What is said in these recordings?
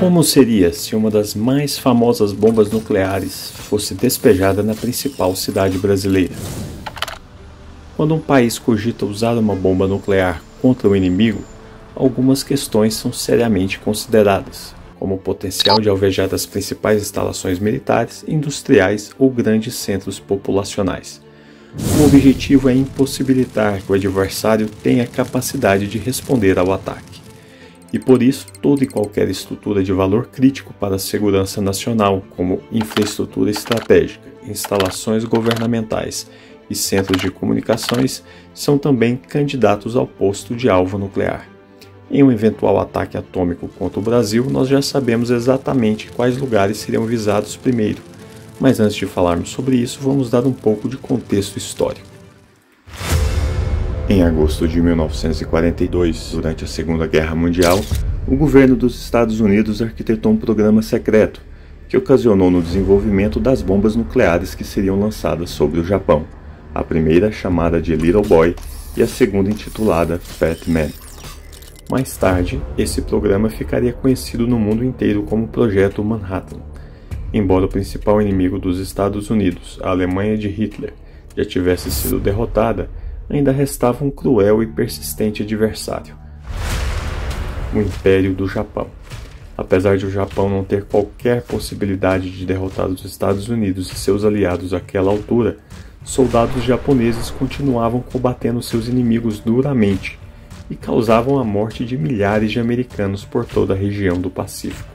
Como seria se uma das mais famosas bombas nucleares fosse despejada na principal cidade brasileira? Quando um país cogita usar uma bomba nuclear contra o inimigo, algumas questões são seriamente consideradas, como o potencial de alvejar as principais instalações militares, industriais ou grandes centros populacionais. O objetivo é impossibilitar que o adversário tenha capacidade de responder ao ataque. E por isso, toda e qualquer estrutura de valor crítico para a segurança nacional, como infraestrutura estratégica, instalações governamentais e centros de comunicações, são também candidatos ao posto de alvo nuclear. Em um eventual ataque atômico contra o Brasil, nós já sabemos exatamente quais lugares seriam visados primeiro. Mas antes de falarmos sobre isso, vamos dar um pouco de contexto histórico. Em agosto de 1942, durante a Segunda Guerra Mundial, o governo dos Estados Unidos arquitetou um programa secreto que ocasionou no desenvolvimento das bombas nucleares que seriam lançadas sobre o Japão, a primeira chamada de Little Boy e a segunda intitulada Fat Man. Mais tarde, esse programa ficaria conhecido no mundo inteiro como Projeto Manhattan. Embora o principal inimigo dos Estados Unidos, a Alemanha de Hitler, já tivesse sido derrotada, ainda restava um cruel e persistente adversário: o Império do Japão. Apesar de o Japão não ter qualquer possibilidade de derrotar os Estados Unidos e seus aliados àquela altura, soldados japoneses continuavam combatendo seus inimigos duramente e causavam a morte de milhares de americanos por toda a região do Pacífico.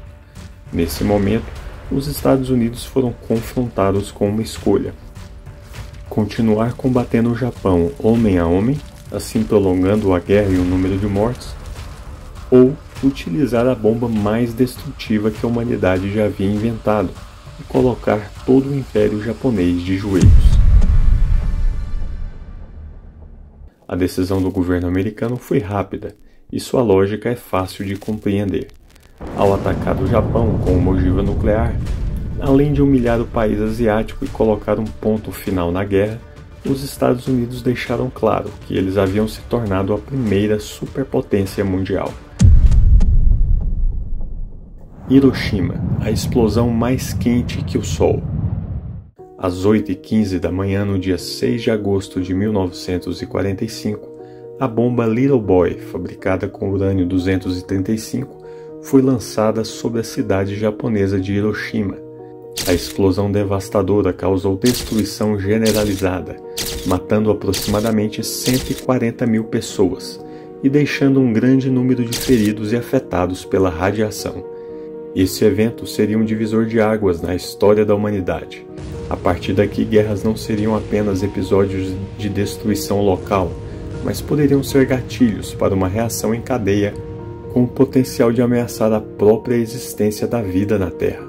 Nesse momento, os Estados Unidos foram confrontados com uma escolha: continuar combatendo o Japão homem a homem, assim prolongando a guerra e o número de mortes, ou utilizar a bomba mais destrutiva que a humanidade já havia inventado e colocar todo o Império Japonês de joelhos. A decisão do governo americano foi rápida e sua lógica é fácil de compreender. Ao atacar o Japão com uma ogiva nuclear, além de humilhar o país asiático e colocar um ponto final na guerra, os Estados Unidos deixaram claro que eles haviam se tornado a primeira superpotência mundial. Hiroshima, a explosão mais quente que o Sol. Às 8h15 da manhã, no dia 6 de agosto de 1945, a bomba Little Boy, fabricada com urânio-235, foi lançada sobre a cidade japonesa de Hiroshima. A explosão devastadora causou destruição generalizada, matando aproximadamente 140 mil pessoas e deixando um grande número de feridos e afetados pela radiação. Esse evento seria um divisor de águas na história da humanidade. A partir daqui, guerras não seriam apenas episódios de destruição local, mas poderiam ser gatilhos para uma reação em cadeia com o potencial de ameaçar a própria existência da vida na Terra.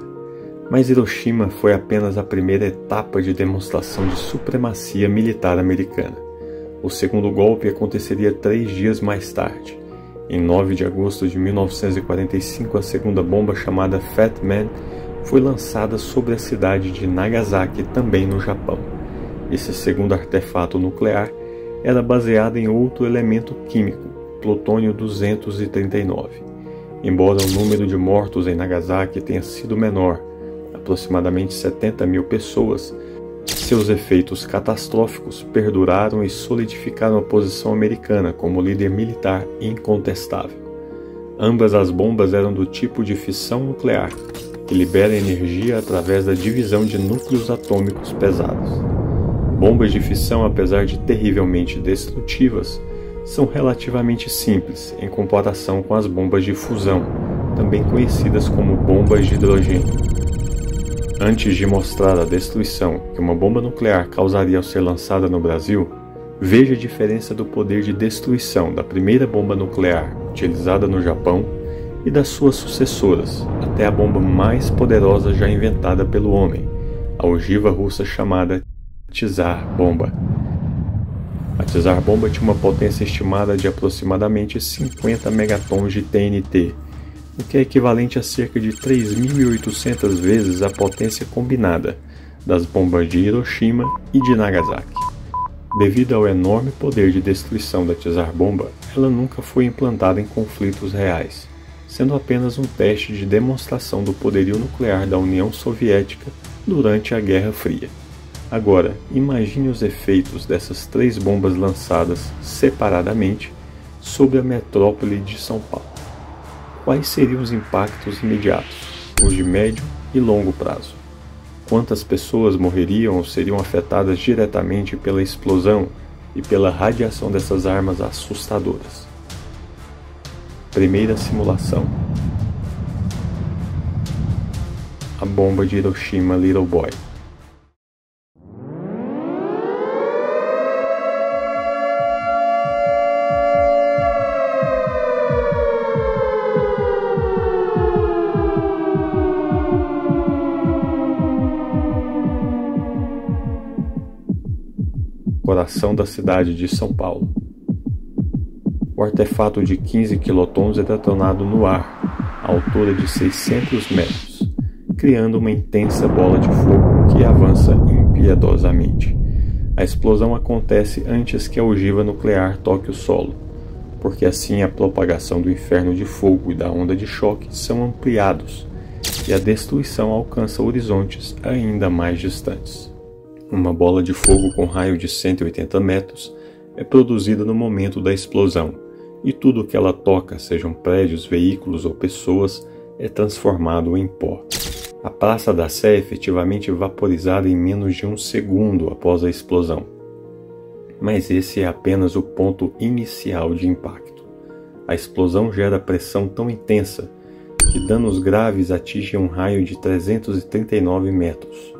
Mas Hiroshima foi apenas a primeira etapa de demonstração de supremacia militar americana. O segundo golpe aconteceria 3 dias mais tarde. Em 9 de agosto de 1945, a segunda bomba, chamada Fat Man, foi lançada sobre a cidade de Nagasaki, também no Japão. Esse segundo artefato nuclear era baseado em outro elemento químico, plutônio-239. Embora o número de mortos em Nagasaki tenha sido menor, aproximadamente 70 mil pessoas, seus efeitos catastróficos perduraram e solidificaram a posição americana como líder militar incontestável. Ambas as bombas eram do tipo de fissão nuclear, que libera energia através da divisão de núcleos atômicos pesados. Bombas de fissão, apesar de terrivelmente destrutivas, são relativamente simples em comparação com as bombas de fusão, também conhecidas como bombas de hidrogênio. Antes de mostrar a destruição que uma bomba nuclear causaria ao ser lançada no Brasil, veja a diferença do poder de destruição da primeira bomba nuclear utilizada no Japão e das suas sucessoras, até a bomba mais poderosa já inventada pelo homem, a ogiva russa chamada Tsar Bomba. A Tsar Bomba tinha uma potência estimada de aproximadamente 50 megatons de TNT, o que é equivalente a cerca de 3.800 vezes a potência combinada das bombas de Hiroshima e de Nagasaki. Devido ao enorme poder de destruição da Tsar Bomba, ela nunca foi implantada em conflitos reais. sendo apenas um teste de demonstração do poderio nuclear da União Soviética durante a Guerra Fria. Agora, imagine os efeitos dessas 3 bombas lançadas separadamente sobre a metrópole de São Paulo. Quais seriam os impactos imediatos, os de médio e longo prazo? Quantas pessoas morreriam ou seriam afetadas diretamente pela explosão e pela radiação dessas armas assustadoras? Primeira simulação. A bomba de Hiroshima Little Boy. Coração da cidade de São Paulo. O artefato de 15 quilotons é detonado no ar, a altura de 600 metros, criando uma intensa bola de fogo que avança impiedosamente. A explosão acontece antes que a ogiva nuclear toque o solo, porque assim a propagação do inferno de fogo e da onda de choque são ampliados, e a destruição alcança horizontes ainda mais distantes. Uma bola de fogo com raio de 180 metros é produzida no momento da explosão, e tudo o que ela toca, sejam prédios, veículos ou pessoas, é transformado em pó. A Praça da Sé é efetivamente vaporizada em menos de 1 segundo após a explosão. Mas esse é apenas o ponto inicial de impacto. A explosão gera pressão tão intensa que danos graves atingem um raio de 339 metros.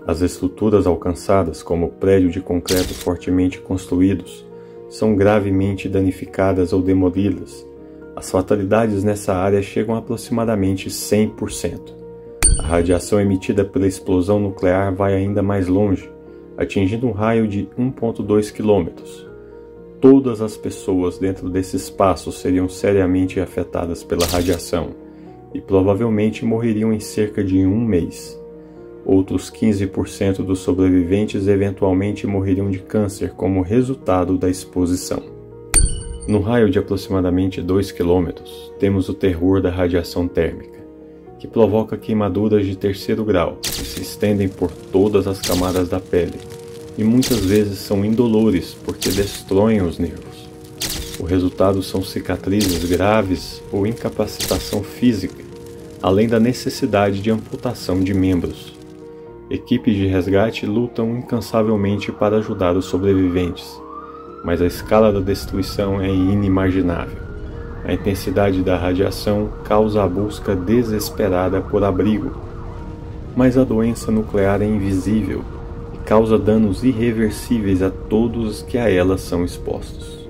As estruturas alcançadas, como prédio de concreto fortemente construídos, são gravemente danificadas ou demolidas. As fatalidades nessa área chegam a aproximadamente 100%. A radiação emitida pela explosão nuclear vai ainda mais longe, atingindo um raio de 1,2 km. Todas as pessoas dentro desse espaço seriam seriamente afetadas pela radiação e provavelmente morreriam em cerca de 1 mês. Outros 15% dos sobreviventes eventualmente morreriam de câncer como resultado da exposição. No raio de aproximadamente 2 km, temos o terror da radiação térmica, que provoca queimaduras de 3º grau, que se estendem por todas as camadas da pele, e muitas vezes são indolores porque destroem os nervos. O resultado são cicatrizes graves ou incapacitação física, além da necessidade de amputação de membros. Equipes de resgate lutam incansavelmente para ajudar os sobreviventes, mas a escala da destruição é inimaginável. A intensidade da radiação causa a busca desesperada por abrigo, mas a doença nuclear é invisível e causa danos irreversíveis a todos que a ela são expostos.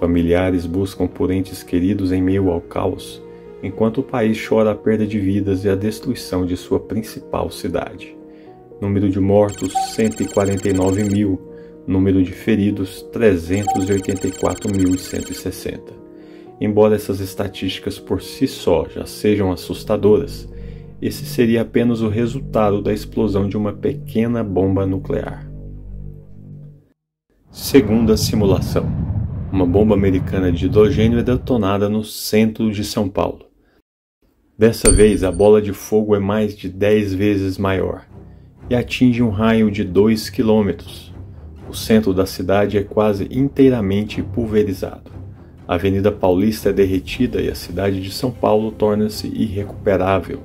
Familiares buscam por entes queridos em meio ao caos, enquanto o país chora a perda de vidas e a destruição de sua principal cidade. Número de mortos, 149 mil. Número de feridos, 384.160. Embora essas estatísticas por si só já sejam assustadoras, esse seria apenas o resultado da explosão de uma pequena bomba nuclear. Segunda simulação. Uma bomba americana de hidrogênio é detonada no centro de São Paulo. Dessa vez, a bola de fogo é mais de 10 vezes maior e atinge um raio de 2 km. O centro da cidade é quase inteiramente pulverizado. A Avenida Paulista é derretida e a cidade de São Paulo torna-se irrecuperável.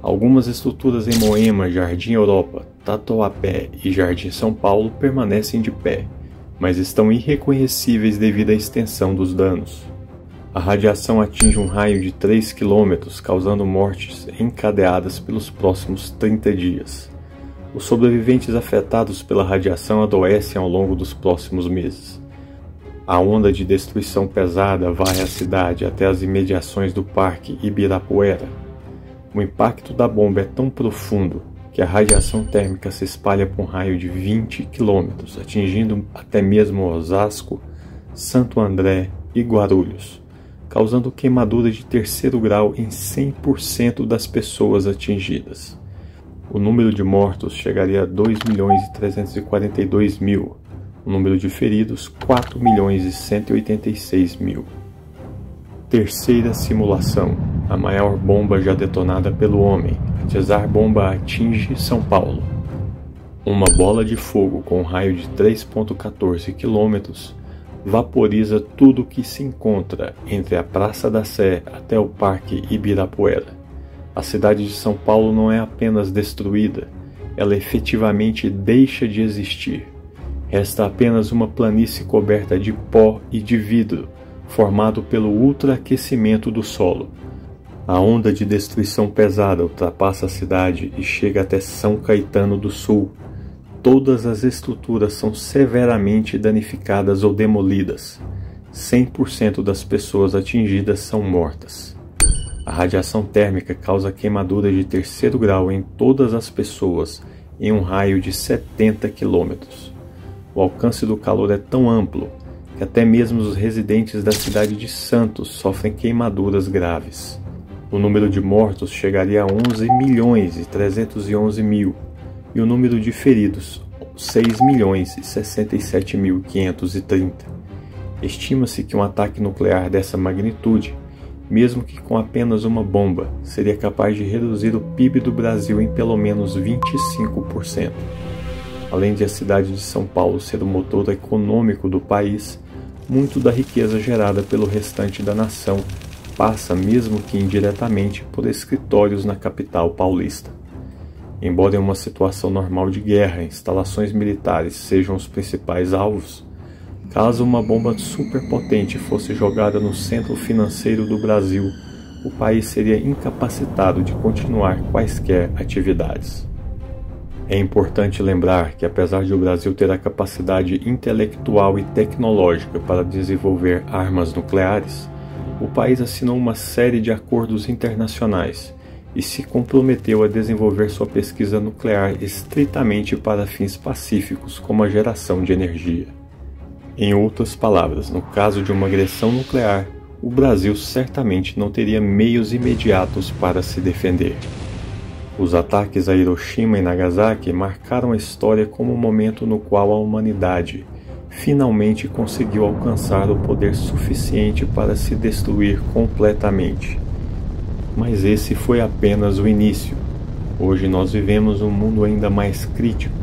Algumas estruturas em Moema, Jardim Europa, Tatuapé e Jardim São Paulo permanecem de pé, mas estão irreconhecíveis devido à extensão dos danos. A radiação atinge um raio de 3 km, causando mortes encadeadas pelos próximos 30 dias. Os sobreviventes afetados pela radiação adoecem ao longo dos próximos meses. A onda de destruição pesada varre a cidade até as imediações do Parque Ibirapuera. O impacto da bomba é tão profundo que a radiação térmica se espalha por um raio de 20 km, atingindo até mesmo Osasco, Santo André e Guarulhos, causando queimadura de 3º grau em 100% das pessoas atingidas. O número de mortos chegaria a 2.342.000, o número de feridos 4.186.000. Terceira simulação, a maior bomba já detonada pelo homem. A Tsar Bomba atinge São Paulo. Uma bola de fogo com um raio de 3,14 km vaporiza tudo o que se encontra entre a Praça da Sé até o Parque Ibirapuera. A cidade de São Paulo não é apenas destruída, ela efetivamente deixa de existir. Resta apenas uma planície coberta de pó e de vidro, formado pelo ultraaquecimento do solo. A onda de destruição pesada ultrapassa a cidade e chega até São Caetano do Sul. Todas as estruturas são severamente danificadas ou demolidas. 100% das pessoas atingidas são mortas. A radiação térmica causa queimaduras de 3º grau em todas as pessoas em um raio de 70 km. O alcance do calor é tão amplo que até mesmo os residentes da cidade de Santos sofrem queimaduras graves. O número de mortos chegaria a 11.311.000 e o número de feridos 6.067.530. Estima-se que um ataque nuclear dessa magnitude, mesmo que com apenas uma bomba, seria capaz de reduzir o PIB do Brasil em pelo menos 25%. Além de a cidade de São Paulo ser o motor econômico do país, muito da riqueza gerada pelo restante da nação passa, mesmo que indiretamente, por escritórios na capital paulista. Embora em uma situação normal de guerra, instalações militares sejam os principais alvos, caso uma bomba superpotente fosse jogada no centro financeiro do Brasil, o país seria incapacitado de continuar quaisquer atividades. É importante lembrar que, apesar de o Brasil ter a capacidade intelectual e tecnológica para desenvolver armas nucleares, o país assinou uma série de acordos internacionais e se comprometeu a desenvolver sua pesquisa nuclear estritamente para fins pacíficos, como a geração de energia. Em outras palavras, no caso de uma agressão nuclear, o Brasil certamente não teria meios imediatos para se defender. Os ataques a Hiroshima e Nagasaki marcaram a história como um momento no qual a humanidade finalmente conseguiu alcançar o poder suficiente para se destruir completamente. Mas esse foi apenas o início. Hoje nós vivemos um mundo ainda mais crítico,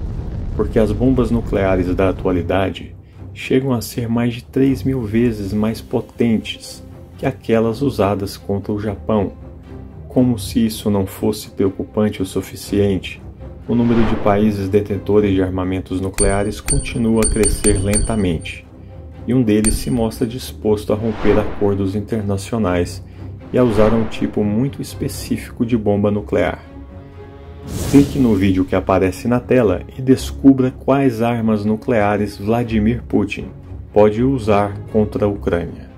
porque as bombas nucleares da atualidade chegam a ser mais de 3.000 vezes mais potentes que aquelas usadas contra o Japão. Como se isso não fosse preocupante o suficiente, o número de países detentores de armamentos nucleares continua a crescer lentamente, e um deles se mostra disposto a romper acordos internacionais e a usar um tipo muito específico de bomba nuclear. Clique no vídeo que aparece na tela e descubra quais armas nucleares Vladimir Putin pode usar contra a Ucrânia.